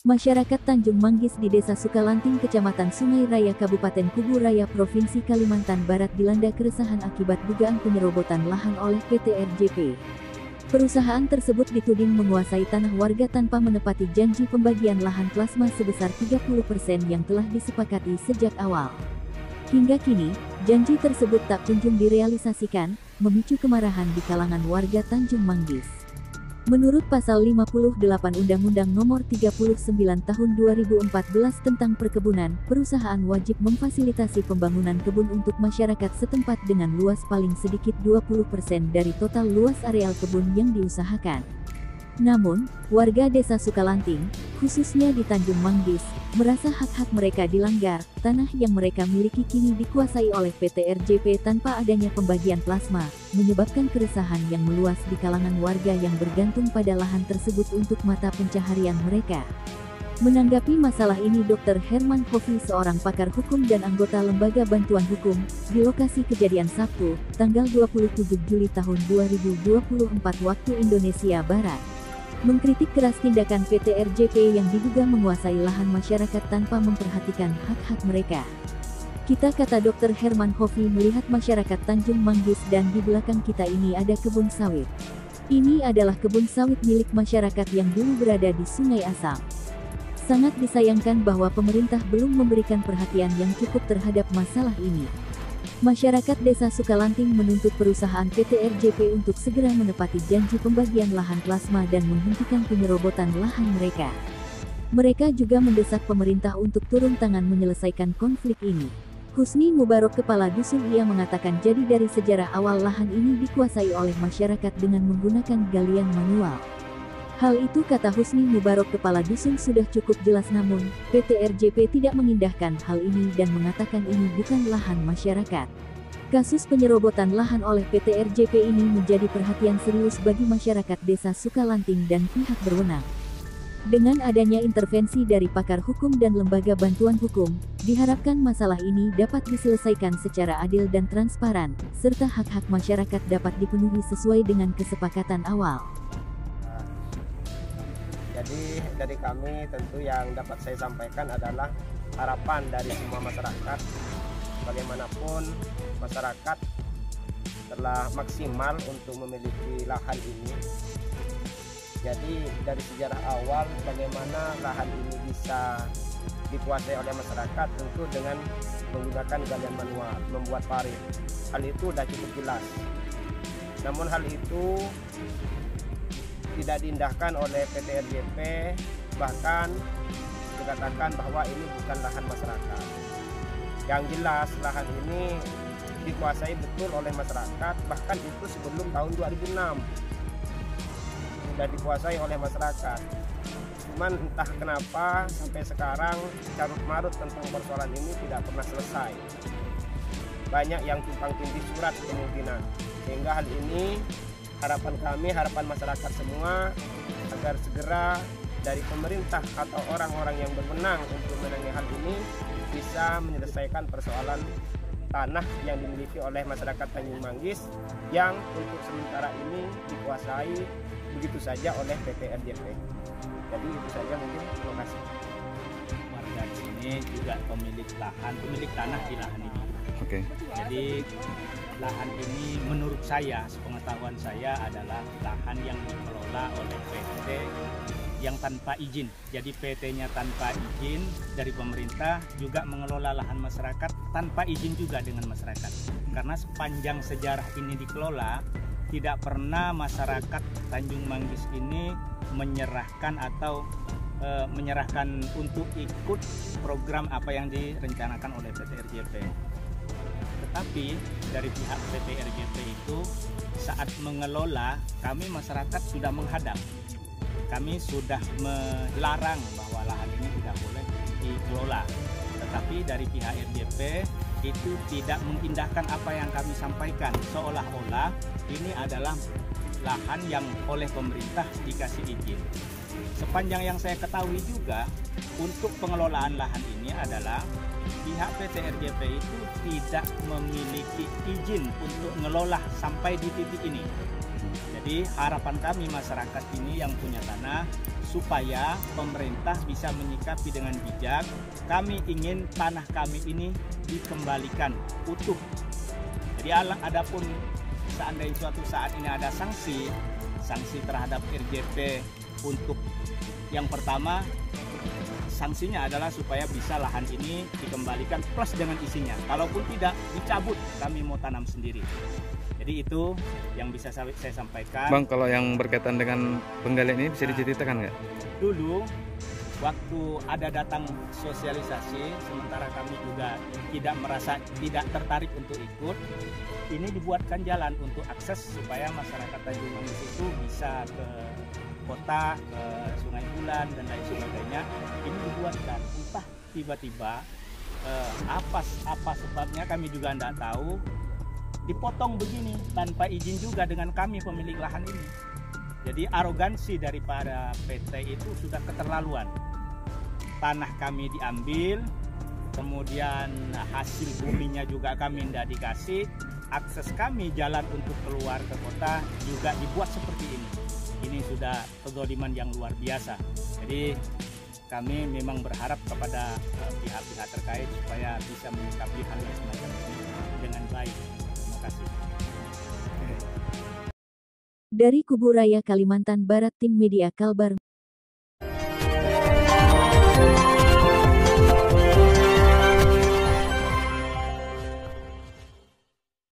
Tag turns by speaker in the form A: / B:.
A: Masyarakat Tanjung Manggis di Desa Sukalanting, Kecamatan Sungai Raya, Kabupaten Kubu Raya, Provinsi Kalimantan Barat dilanda keresahan akibat dugaan penyerobotan lahan oleh PT RJP. Perusahaan tersebut dituding menguasai tanah warga tanpa menepati janji pembagian lahan plasma sebesar 30% yang telah disepakati sejak awal. Hingga kini, janji tersebut tak kunjung direalisasikan, memicu kemarahan di kalangan warga Tanjung Manggis. Menurut Pasal 58 Undang-Undang Nomor 39 Tahun 2014 tentang Perkebunan, perusahaan wajib memfasilitasi pembangunan kebun untuk masyarakat setempat dengan luas paling sedikit 20% dari total luas areal kebun yang diusahakan. Namun, warga Desa Sukalanting, khususnya di Tanjung Manggis, merasa hak-hak mereka dilanggar. Tanah yang mereka miliki kini dikuasai oleh PT RJP tanpa adanya pembagian plasma, menyebabkan keresahan yang meluas di kalangan warga yang bergantung pada lahan tersebut untuk mata pencaharian mereka. Menanggapi masalah ini, Dr. Herman Hofi, seorang pakar hukum dan anggota Lembaga Bantuan Hukum, di lokasi kejadian Sabtu, tanggal 27 Juli tahun 2024 waktu Indonesia Barat, mengkritik keras tindakan PT RJP yang diduga menguasai lahan masyarakat tanpa memperhatikan hak-hak mereka. Kita, kata Dr. Herman Hofi, melihat masyarakat Tanjung Manggis dan di belakang kita ini ada kebun sawit. Ini adalah kebun sawit milik masyarakat yang dulu berada di Sungai Asam. Sangat disayangkan bahwa pemerintah belum memberikan perhatian yang cukup terhadap masalah ini. Masyarakat Desa Sukalanting menuntut perusahaan PT RJP untuk segera menepati janji pembagian lahan plasma dan menghentikan penyerobotan lahan mereka. Mereka juga mendesak pemerintah untuk turun tangan menyelesaikan konflik ini. Husni Mubarok, kepala dusun, ia mengatakan jadi dari sejarah awal lahan ini dikuasai oleh masyarakat dengan menggunakan galian manual. Hal itu, kata Husni Mubarok, kepala dusun, sudah cukup jelas, namun PT RJP tidak mengindahkan hal ini dan mengatakan ini bukan lahan masyarakat. Kasus penyerobotan lahan oleh PT RJP ini menjadi perhatian serius bagi masyarakat Desa Sukalanting dan pihak berwenang. Dengan adanya intervensi dari pakar hukum dan lembaga bantuan hukum, diharapkan masalah ini dapat diselesaikan secara adil dan transparan, serta hak-hak masyarakat dapat dipenuhi sesuai dengan kesepakatan awal.
B: Jadi dari kami tentu yang dapat saya sampaikan adalah harapan dari semua masyarakat. Bagaimanapun masyarakat telah maksimal untuk memiliki lahan ini. Jadi dari sejarah awal bagaimana lahan ini bisa dikuasai oleh masyarakat, tentu dengan menggunakan galian manual, membuat parit. Hal itu sudah cukup jelas. Namun hal itu tidak diindahkan oleh PT RJP, bahkan dikatakan bahwa ini bukan lahan masyarakat. Yang jelas lahan ini dikuasai betul oleh masyarakat, bahkan itu sebelum tahun 2006 sudah dikuasai oleh masyarakat. Cuman entah kenapa sampai sekarang carut marut tentang persoalan ini tidak pernah selesai. Banyak yang tumpang tindih surat kemungkinan, sehingga hal ini harapan kami, harapan masyarakat semua, agar segera dari pemerintah atau orang-orang yang berwenang untuk menangani hal ini bisa menyelesaikan persoalan tanah yang dimiliki oleh masyarakat Tanjung Manggis yang untuk sementara ini dikuasai begitu saja oleh PT RJP. Jadi itu saja mungkin. Terima kasih.
C: Warga di sini juga pemilik lahan, pemilik tanah di lahan ini.
D: Oke.
C: Jadi lahan ini menurut saya, sepengetahuan saya, adalah lahan yang dikelola oleh PT yang tanpa izin. Jadi PT-nya tanpa izin dari pemerintah, juga mengelola lahan masyarakat tanpa izin juga dengan masyarakat. Karena sepanjang sejarah ini dikelola, tidak pernah masyarakat Tanjung Manggis ini menyerahkan atau menyerahkan untuk ikut program apa yang direncanakan oleh PT RJP. Tetapi dari pihak PT RJP itu saat mengelola, kami masyarakat sudah menghadap. Kami sudah melarang bahwa lahan ini tidak boleh dikelola. Tetapi dari pihak RJP itu tidak mengindahkan apa yang kami sampaikan. Seolah-olah ini adalah lahan yang oleh pemerintah dikasih izin. Sepanjang yang saya ketahui juga, untuk pengelolaan lahan ini adalah pihak PT RJP itu tidak memiliki izin untuk mengelola sampai di titik ini. Jadi harapan kami masyarakat ini yang punya tanah supaya pemerintah bisa menyikapi dengan bijak. Kami ingin tanah kami ini dikembalikan utuh. Jadi adapun seandainya suatu saat ini ada sanksi terhadap RJP untuk yang pertama, sanksinya adalah supaya bisa lahan ini dikembalikan plus dengan isinya. Kalaupun tidak, dicabut, kami mau tanam sendiri. Jadi itu yang bisa saya sampaikan.
D: Bang, kalau yang berkaitan dengan penggalian ini bisa diceritakan nggak?
C: Dulu waktu ada datang sosialisasi, sementara kami juga tidak tertarik untuk ikut, ini dibuatkan jalan untuk akses supaya masyarakat Tanjung Manggis itu bisa ke kota, ke Sungai Bulan dan lain sebagainya. Ini dibuatkan, entah tiba-tiba apa sebabnya kami juga tidak tahu, dipotong begini tanpa izin juga dengan kami pemilik lahan ini. Jadi arogansi daripada PT itu sudah keterlaluan. Tanah kami diambil, kemudian hasil buminya juga kami tidak dikasih, akses kami jalan untuk keluar ke kota juga dibuat seperti ini. Ini sudah kezaliman yang luar biasa. Jadi kami memang berharap kepada pihak-pihak terkait supaya bisa menyikapi hal yang semacam ini dengan baik. Terima kasih.
A: Dari Kubu Raya Kalimantan Barat, Tim Media Kalbar.